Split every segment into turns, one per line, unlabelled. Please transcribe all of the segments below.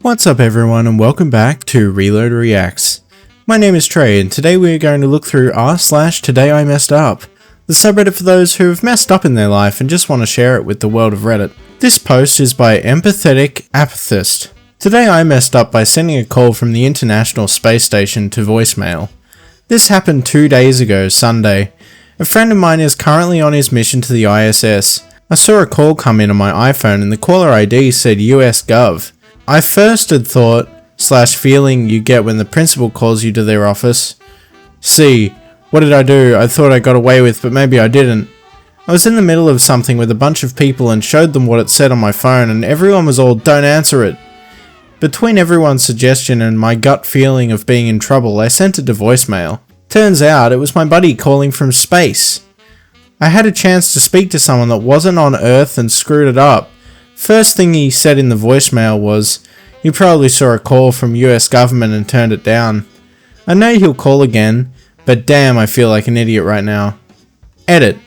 What's up everyone and welcome back to Reload Reacts. My name is Trey and today we are going to look through r/Today I Messed Up, the subreddit for those who have messed up in their life and just want to share it with the world of Reddit. This post is by Empathetic Apathist. Today I messed up by sending a call from the International Space Station to voicemail. This happened 2 days ago, Sunday. A friend of mine is currently on his mission to the ISS. I saw a call come in on my iPhone and the caller ID said US Gov. I first had thought, /feeling you get when the principal calls you to their office. See, what did I do? I thought I got away with, but maybe I didn't. I was in the middle of something with a bunch of people and showed them what it said on my phone and everyone was all, don't answer it. Between everyone's suggestion and my gut feeling of being in trouble, I sent it to voicemail. Turns out it was my buddy calling from space. I had a chance to speak to someone that wasn't on Earth and screwed it up. First thing he said in the voicemail was, "You probably saw a call from US government and turned it down. I know he'll call again, but damn I feel like an idiot right now." Edit.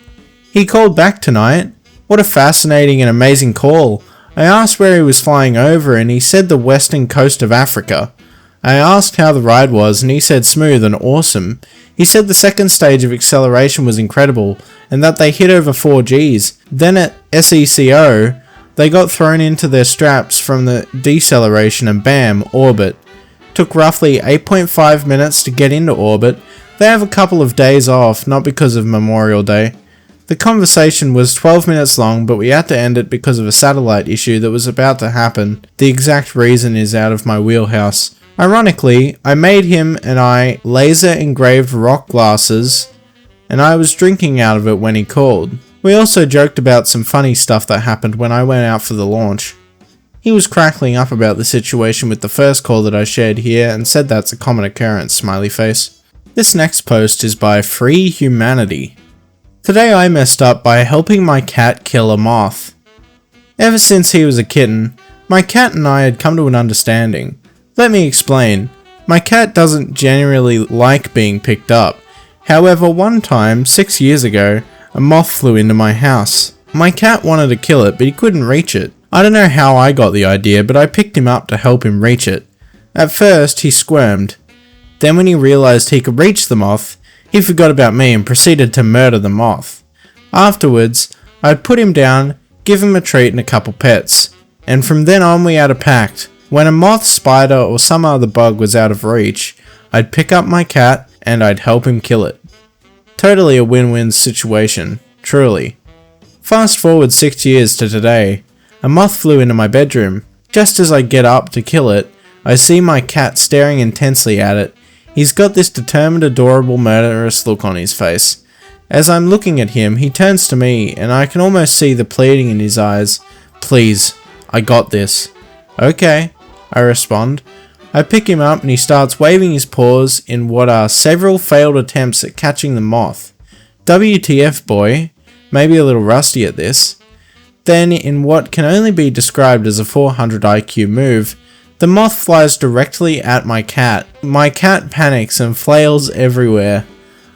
He called back tonight. What a fascinating and amazing call. I asked where he was flying over and he said the western coast of Africa. I asked how the ride was and he said smooth and awesome. He said the second stage of acceleration was incredible and that they hit over 4 Gs. Then at SECO, they got thrown into their straps from the deceleration and bam, orbit. Took roughly 8.5 minutes to get into orbit. They have a couple of days off, not because of Memorial Day. The conversation was 12 minutes long, but we had to end it because of a satellite issue that was about to happen. The exact reason is out of my wheelhouse. Ironically, I made him and I laser engraved rock glasses, and I was drinking out of it when he called. We also joked about some funny stuff that happened when I went out for the launch. He was crackling up about the situation with the first call that I shared here and said that's a common occurrence, smiley face. This next post is by Free Humanity. Today I messed up by helping my cat kill a moth. Ever since he was a kitten, my cat and I had come to an understanding. Let me explain. My cat doesn't generally like being picked up. However, one time, 6 years ago, a moth flew into my house. My cat wanted to kill it, but he couldn't reach it. I don't know how I got the idea, but I picked him up to help him reach it. At first, he squirmed. Then when he realized he could reach the moth, he forgot about me and proceeded to murder the moth. Afterwards, I'd put him down, give him a treat and a couple pets. And from then on we had a pact. When a moth, spider or some other bug was out of reach, I'd pick up my cat and I'd help him kill it. Totally a win-win situation, truly. Fast forward 6 years to today, a moth flew into my bedroom. Just as I get up to kill it, I see my cat staring intensely at it. He's got this determined, adorable, murderous look on his face. As I'm looking at him, he turns to me and I can almost see the pleading in his eyes. "Please, I got this." "Okay," I respond. I pick him up and he starts waving his paws in what are several failed attempts at catching the moth. WTF boy, maybe a little rusty at this. Then, in what can only be described as a 400 IQ move, the moth flies directly at my cat. My cat panics and flails everywhere.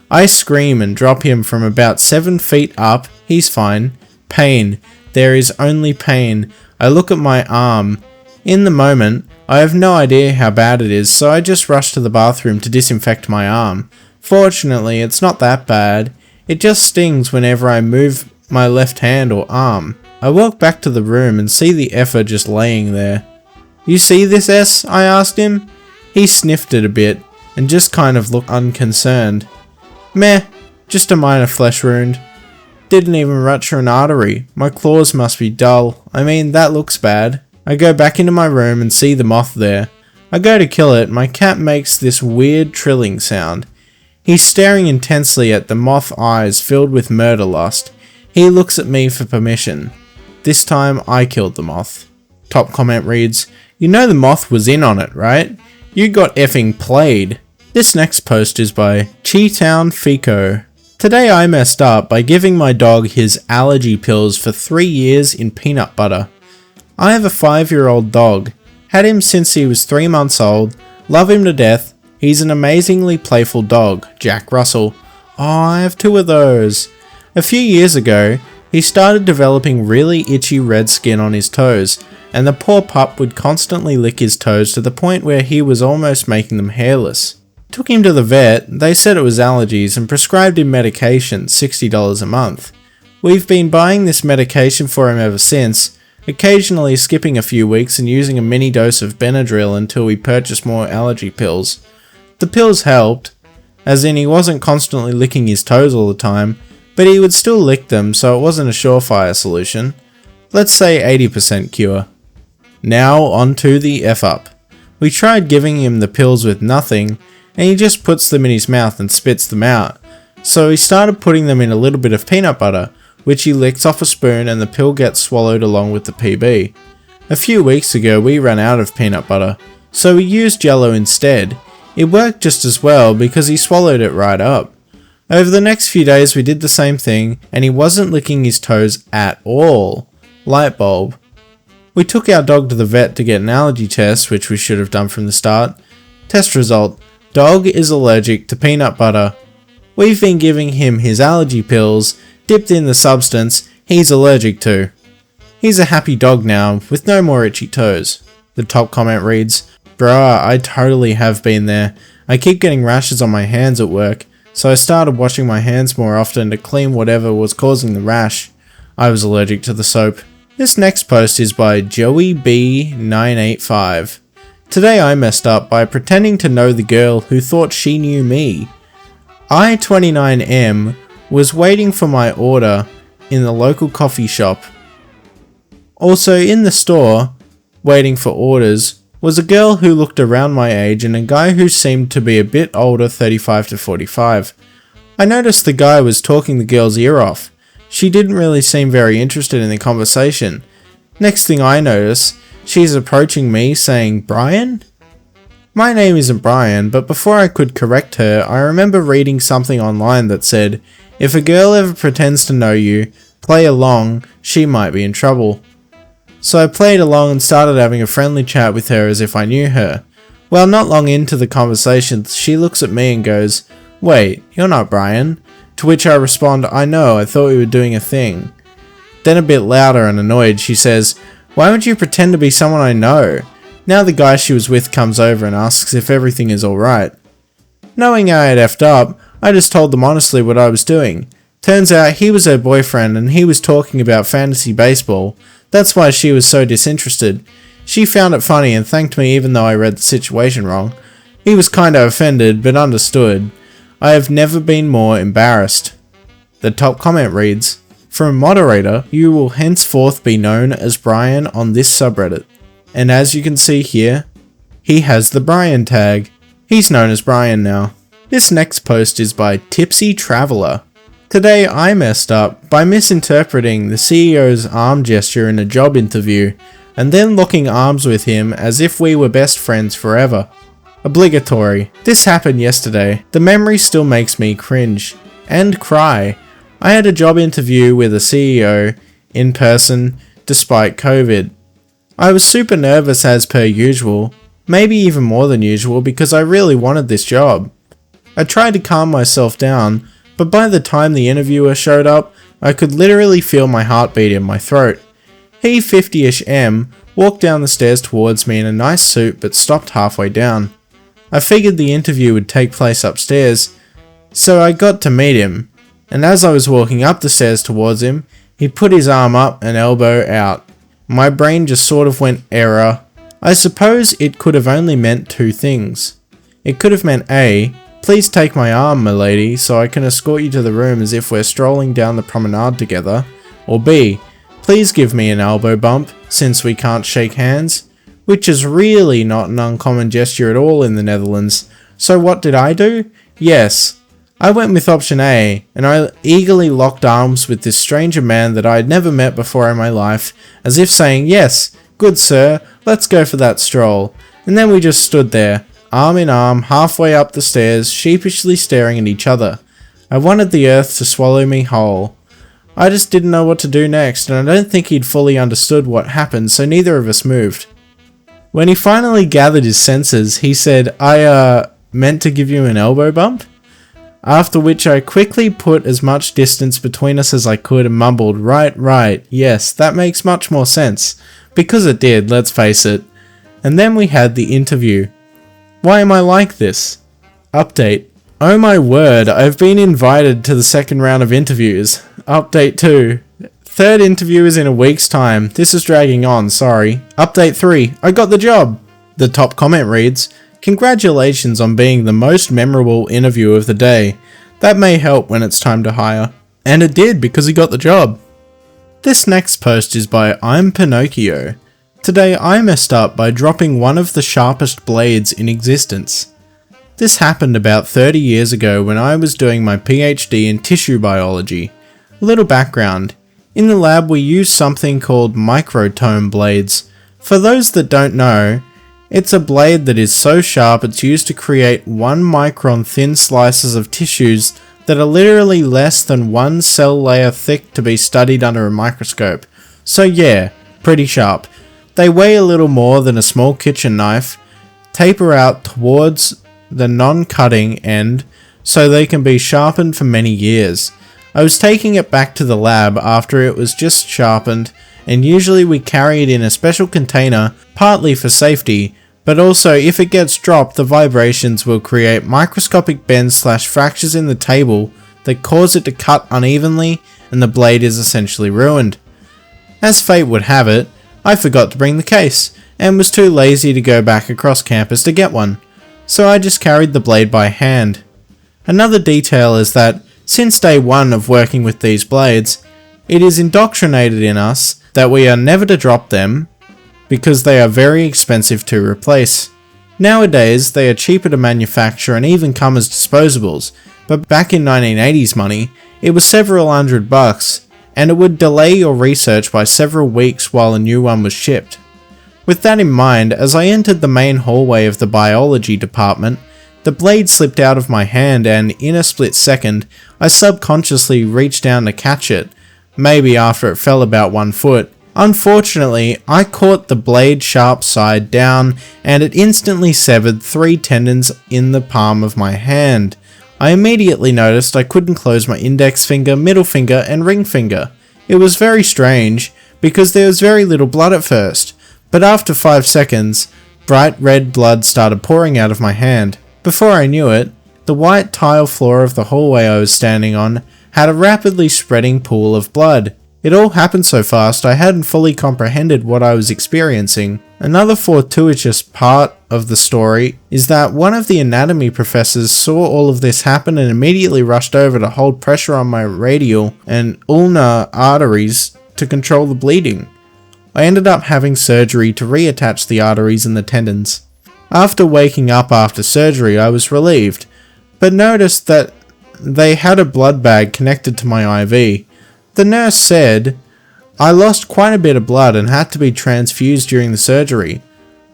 I scream and drop him from about 7 feet up. He's fine. Pain. There is only pain. I look at my arm. In the moment, I have no idea how bad it is, so I just rush to the bathroom to disinfect my arm. Fortunately, it's not that bad. It just stings whenever I move my left hand or arm. I walk back to the room and see the effer just laying there. "You see this, S?" I asked him. He sniffed it a bit and just kind of looked unconcerned. "Meh, just a minor flesh wound. Didn't even rupture an artery. My claws must be dull. I mean, that looks bad." I go back into my room and see the moth there. I go to kill it. My cat makes this weird trilling sound. He's staring intensely at the moth eyes filled with murder lust. He looks at me for permission. This time I killed the moth. Top comment reads, "You know the moth was in on it, right? You got effing played." This next post is by Cheetown Fico. Today I messed up by giving my dog his allergy pills for 3 years in peanut butter. I have a 5-year-old dog. Had him since he was 3 months old. Love him to death. He's an amazingly playful dog. Jack Russell. Oh, I have 2 of those. A few years ago, he started developing really itchy red skin on his toes, and the poor pup would constantly lick his toes to the point where he was almost making them hairless. Took him to the vet, they said it was allergies and prescribed him medication, $60 a month. We've been buying this medication for him ever since, occasionally skipping a few weeks and using a mini dose of Benadryl until we purchased more allergy pills. The pills helped, as in he wasn't constantly licking his toes all the time, but he would still lick them, so it wasn't a surefire solution. Let's say 80% cure. Now on to the F-up. We tried giving him the pills with nothing, and he just puts them in his mouth and spits them out. So he started putting them in a little bit of peanut butter, which he licks off a spoon and the pill gets swallowed along with the PB. A few weeks ago we ran out of peanut butter, so we used Jello instead. It worked just as well because he swallowed it right up. Over the next few days we did the same thing, and he wasn't licking his toes at all. Light bulb. We took our dog to the vet to get an allergy test, which we should have done from the start. Test result: dog is allergic to peanut butter. We've been giving him his allergy pills, dipped in the substance he's allergic to. He's a happy dog now, with no more itchy toes. The top comment reads, "Bruh, I totally have been there. I keep getting rashes on my hands at work, so I started washing my hands more often to clean whatever was causing the rash. I was allergic to the soap." This next post is by Joey B985. Today I messed up by pretending to know the girl who thought she knew me. I, 29M, was waiting for my order in the local coffee shop. Also in the store, waiting for orders, was a girl who looked around my age and a guy who seemed to be a bit older, 35 to 45. I noticed the guy was talking the girl's ear off. She didn't really seem very interested in the conversation. Next thing I notice, she's approaching me saying, "Brian?" My name isn't Brian, but before I could correct her, I remember reading something online that said, if a girl ever pretends to know you, play along, she might be in trouble. So I played along and started having a friendly chat with her as if I knew her. Well, not long into the conversation, she looks at me and goes, "Wait, you're not Brian?" To which I respond, "I know, I thought we were doing a thing." Then a bit louder and annoyed, she says, "Why would you pretend to be someone I know?" Now the guy she was with comes over and asks if everything is alright. Knowing I had effed up, I just told them honestly what I was doing. Turns out he was her boyfriend and he was talking about fantasy baseball. That's why she was so disinterested. She found it funny and thanked me even though I read the situation wrong. He was kinda offended, but understood. I have never been more embarrassed. The top comment reads, "From moderator, you will henceforth be known as Brian on this subreddit." And as you can see here, he has the Brian tag. He's known as Brian now. This next post is by Tipsy Traveler. Today I messed up by misinterpreting the CEO's arm gesture in a job interview and then locking arms with him as if we were best friends forever. Obligatory. This happened yesterday. The memory still makes me cringe and cry. I had a job interview with a CEO in person despite COVID. I was super nervous as per usual, maybe even more than usual because I really wanted this job. I tried to calm myself down, but by the time the interviewer showed up, I could literally feel my heartbeat in my throat. He, 50-ish M, walked down the stairs towards me in a nice suit but stopped halfway down. I figured the interview would take place upstairs, so I got to meet him, and as I was walking up the stairs towards him, he put his arm up and elbow out. My brain just sort of went error. I suppose it could have only meant two things. It could have meant A, please take my arm, milady, so I can escort you to the room as if we're strolling down the promenade together, or B, please give me an elbow bump, since we can't shake hands. Which is really not an uncommon gesture at all in the Netherlands. So what did I do? Yes, I went with option A, and I eagerly locked arms with this stranger man that I had never met before in my life, as if saying, "Yes, good sir, let's go for that stroll." And then we just stood there, arm in arm, halfway up the stairs, sheepishly staring at each other. I wanted the earth to swallow me whole. I just didn't know what to do next, and I don't think he'd fully understood what happened, so neither of us moved. When he finally gathered his senses, he said, I meant to give you an elbow bump?" after which I quickly put as much distance between us as I could and mumbled, right, yes, that makes much more sense. Because it did, let's face it. And then we had the interview. Why am I like this? Update. Oh my word, I've been invited to the second round of interviews. Update 2. Third interview is in a week's time. This is dragging on, sorry. Update 3. I got the job. The top comment reads, congratulations on being the most memorable interview of the day. That may help when it's time to hire. And it did, because he got the job. This next post is by I'm Pinocchio. Today I messed up by dropping one of the sharpest blades in existence. This happened about 30 years ago when I was doing my PhD in tissue biology. A little background. In the lab we use something called microtome blades. For those that don't know, it's a blade that is so sharp it's used to create 1 micron thin slices of tissues that are literally less than 1 cell layer thick to be studied under a microscope. So yeah, pretty sharp. They weigh a little more than a small kitchen knife, taper out towards the non-cutting end so they can be sharpened for many years. I was taking it back to the lab after it was just sharpened, and usually we carry it in a special container, partly for safety, but also if it gets dropped the vibrations will create microscopic bends/fractures in the table that cause it to cut unevenly and the blade is essentially ruined. As fate would have it, I forgot to bring the case, and was too lazy to go back across campus to get one, so I just carried the blade by hand. Another detail is that, since day 1 of working with these blades, it is indoctrinated in us that we are never to drop them, because they are very expensive to replace. Nowadays, they are cheaper to manufacture and even come as disposables, but back in 1980s money, it was several $100, and it would delay your research by several weeks while a new one was shipped. With that in mind, as I entered the main hallway of the biology department, the blade slipped out of my hand and, in a split second, I subconsciously reached down to catch it, maybe after it fell about 1 foot. Unfortunately, I caught the blade sharp side down and it instantly severed 3 tendons in the palm of my hand. I immediately noticed I couldn't close my index finger, middle finger and ring finger. It was very strange because there was very little blood at first, but after 5 seconds, bright red blood started pouring out of my hand. Before I knew it, the white tile floor of the hallway I was standing on had a rapidly spreading pool of blood. It all happened so fast I hadn't fully comprehended what I was experiencing. Another fortuitous part of the story is that one of the anatomy professors saw all of this happen and immediately rushed over to hold pressure on my radial and ulnar arteries to control the bleeding. I ended up having surgery to reattach the arteries and the tendons. After waking up after surgery I was relieved, but noticed that they had a blood bag connected to my IV. The nurse said, I lost quite a bit of blood and had to be transfused during the surgery.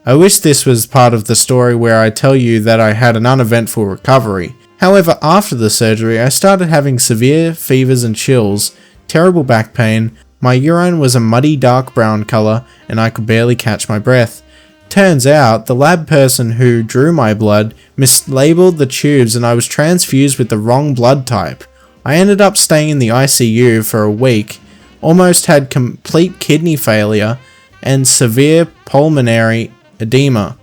I wish this was part of the story where I tell you that I had an uneventful recovery. However, after the surgery I started having severe fevers and chills, terrible back pain, my urine was a muddy dark brown colour and I could barely catch my breath. Turns out, the lab person who drew my blood mislabeled the tubes and I was transfused with the wrong blood type. I ended up staying in the ICU for a week, almost had complete kidney failure and severe pulmonary edema.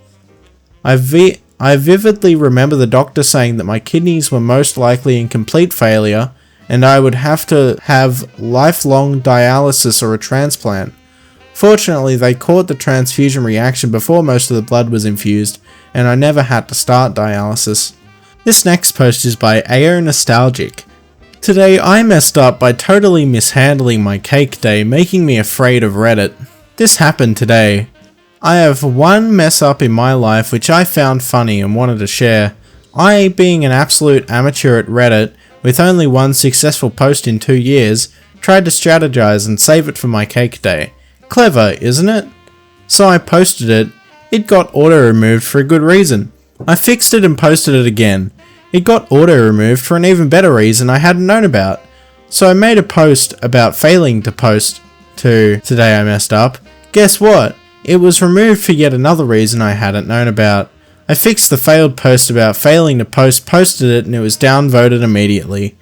I vividly remember the doctor saying that my kidneys were most likely in complete failure and I would have to have lifelong dialysis or a transplant. Fortunately, they caught the transfusion reaction before most of the blood was infused, and I never had to start dialysis. This next post is by AO Nostalgic. Today I messed up by totally mishandling my cake day, making me afraid of Reddit. This happened today. I have one mess up in my life which I found funny and wanted to share. I, being an absolute amateur at Reddit, with only one successful post in 2 years, tried to strategize and save it for my cake day. Clever, isn't it? So I posted it. It got auto-removed for a good reason. I fixed it and posted it again. It got auto-removed for an even better reason I hadn't known about. So I made a post about failing to post to Today I Messed Up. Guess what? It was removed for yet another reason I hadn't known about. I fixed the failed post about failing to post, posted it, and it was downvoted immediately.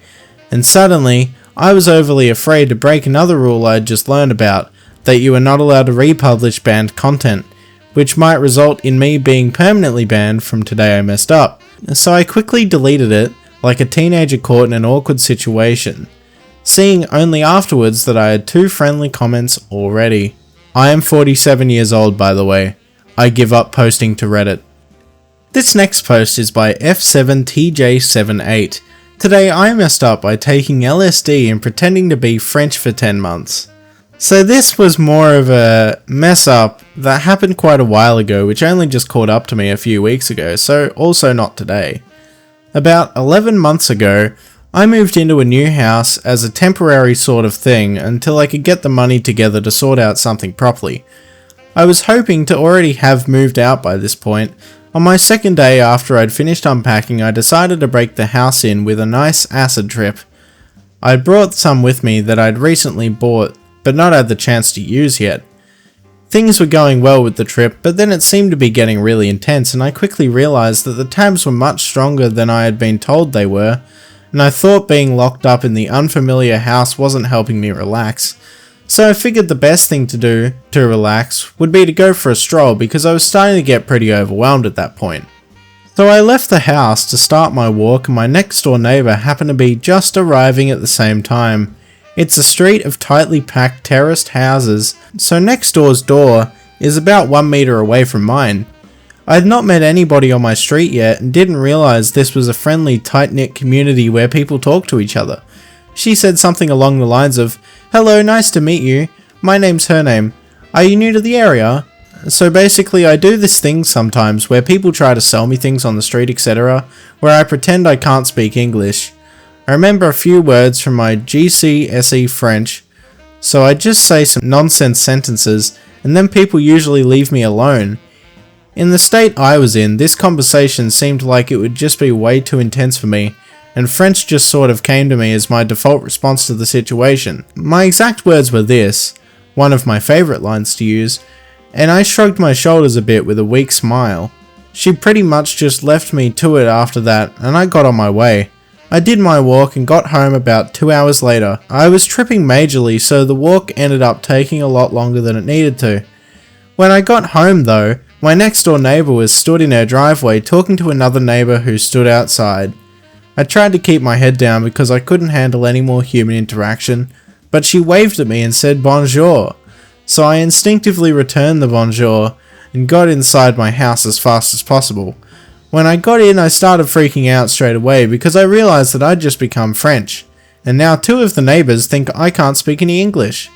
And suddenly, I was overly afraid to break another rule I had just learned about, that you are not allowed to republish banned content, which might result in me being permanently banned from Today I Messed Up. So I quickly deleted it, like a teenager caught in an awkward situation, seeing only afterwards that I had 2 friendly comments already. I am 47 years old, by the way. I give up posting to Reddit. This next post is by F7TJ78. Today I messed up by taking LSD and pretending to be French for 10 months. So this was more of a mess up that happened quite a while ago, which only just caught up to me a few weeks ago, so also not today. About 11 months ago, I moved into a new house as a temporary sort of thing until I could get the money together to sort out something properly. I was hoping to already have moved out by this point. On my second day after I'd finished unpacking, I decided to break the house in with a nice acid trip. I'd brought some with me that I'd recently bought, but not had the chance to use yet. Things were going well with the trip, but then it seemed to be getting really intense, and I quickly realised that the tabs were much stronger than I had been told they were, and I thought being locked up in the unfamiliar house wasn't helping me relax. So I figured the best thing to do to relax would be to go for a stroll, because I was starting to get pretty overwhelmed at that point. So I left the house to start my walk, and my next door neighbour happened to be just arriving at the same time. It's a street of tightly packed terraced houses, so next door's door is about 1 meter away from mine. I had not met anybody on my street yet and didn't realise this was a friendly, tight-knit community where people talk to each other. She said something along the lines of, "Hello, nice to meet you. My name's her name. Are you new to the area?" So basically I do this thing sometimes where people try to sell me things on the street, etc., where I pretend I can't speak English. I remember a few words from my GCSE French, so I just say some nonsense sentences, and then people usually leave me alone. In the state I was in, this conversation seemed like it would just be way too intense for me, and French just sort of came to me as my default response to the situation. My exact words were this, one of my favourite lines to use, and I shrugged my shoulders a bit with a weak smile. She pretty much just left me to it after that, and I got on my way. I did my walk and got home about 2 hours later. I was tripping majorly, so the walk ended up taking a lot longer than it needed to. When I got home though, my next door neighbour was stood in her driveway talking to another neighbour who stood outside. I tried to keep my head down because I couldn't handle any more human interaction, but she waved at me and said bonjour, so I instinctively returned the bonjour and got inside my house as fast as possible. When I got in, I started freaking out straight away because I realised that I'd just become French, and now 2 of the neighbours think I can't speak any English.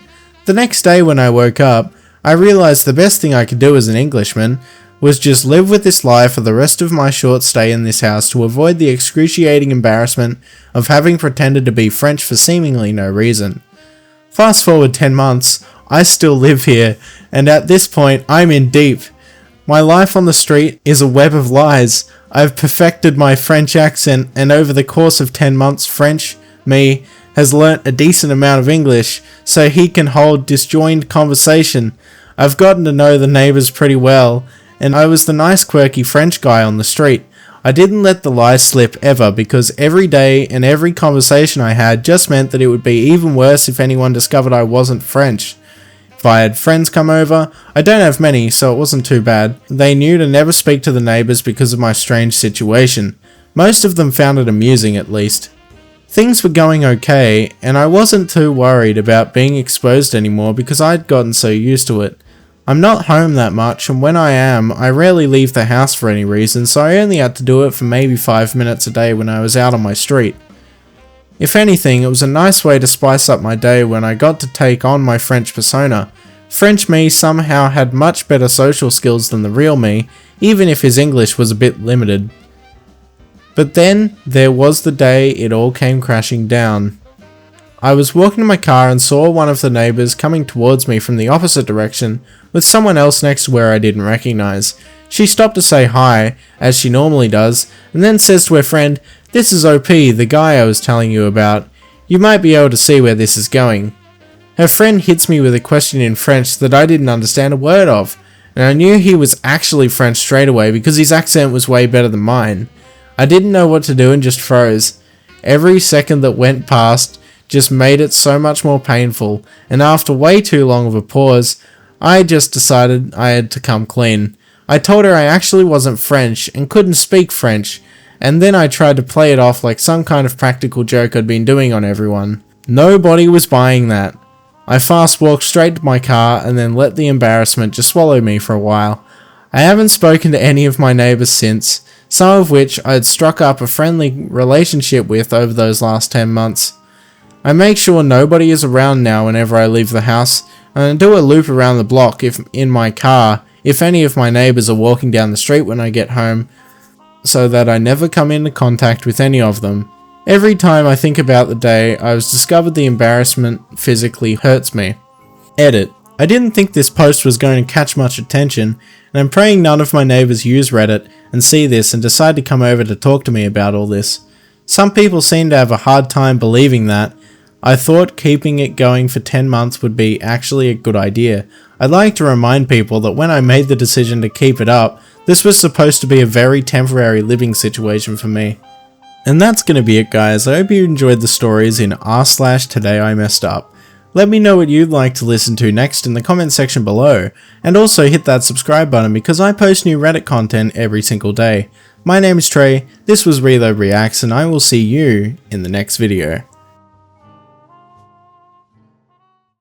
The next day when I woke up, I realised the best thing I could do as an Englishman was just live with this lie for the rest of my short stay in this house to avoid the excruciating embarrassment of having pretended to be French for seemingly no reason. Fast forward 10 months, I still live here, and at this point I'm in deep. My life on the street is a web of lies. I've perfected my French accent, and over the course of 10 months French, me, has learnt a decent amount of English, so he can hold disjointed conversation. I've gotten to know the neighbours pretty well, and I was the nice quirky French guy on the street. I didn't let the lies slip ever, because every day and every conversation I had just meant that it would be even worse if anyone discovered I wasn't French. If I had friends come over, I don't have many, so it wasn't too bad. They knew to never speak to the neighbours because of my strange situation. Most of them found it amusing at least. Things were going okay, and I wasn't too worried about being exposed anymore because I'd gotten so used to it. I'm not home that much, and when I am, I rarely leave the house for any reason, so I only had to do it for maybe 5 minutes a day when I was out on my street. If anything, it was a nice way to spice up my day when I got to take on my French persona. French me somehow had much better social skills than the real me, even if his English was a bit limited. But then, there was the day it all came crashing down. I was walking to my car and saw one of the neighbours coming towards me from the opposite direction with someone else next to her I didn't recognise. She stopped to say hi, as she normally does, and then says to her friend, "This is OP, the guy I was telling you about. You might be able to see where this is going." Her friend hits me with a question in French that I didn't understand a word of, and I knew he was actually French straight away because his accent was way better than mine. I didn't know what to do and just froze. Every second that went past just made it so much more painful, and after way too long of a pause, I just decided I had to come clean. I told her I actually wasn't French and couldn't speak French, and then I tried to play it off like some kind of practical joke I'd been doing on everyone. Nobody was buying that. I fast walked straight to my car and then let the embarrassment just swallow me for a while. I haven't spoken to any of my neighbours since, some of which I had struck up a friendly relationship with over those last 10 months. I make sure nobody is around now whenever I leave the house, and I do a loop around the block in my car if any of my neighbours are walking down the street when I get home, so that I never come into contact with any of them. Every time I think about the day I was discovered, the embarrassment physically hurts me. Edit. I didn't think this post was going to catch much attention, and I'm praying none of my neighbours use Reddit and see this and decide to come over to talk to me about all this. Some people seem to have a hard time believing that. I thought keeping it going for 10 months would be actually a good idea. I'd like to remind people that when I made the decision to keep it up, this was supposed to be a very temporary living situation for me. And that's going to be it, guys. I hope you enjoyed the stories in r/Today I Messed Up. Let me know what you'd like to listen to next in the comment section below, and also hit that subscribe button because I post new Reddit content every single day. My name is Trey, this was Reload Reacts, and I will see you in the next video.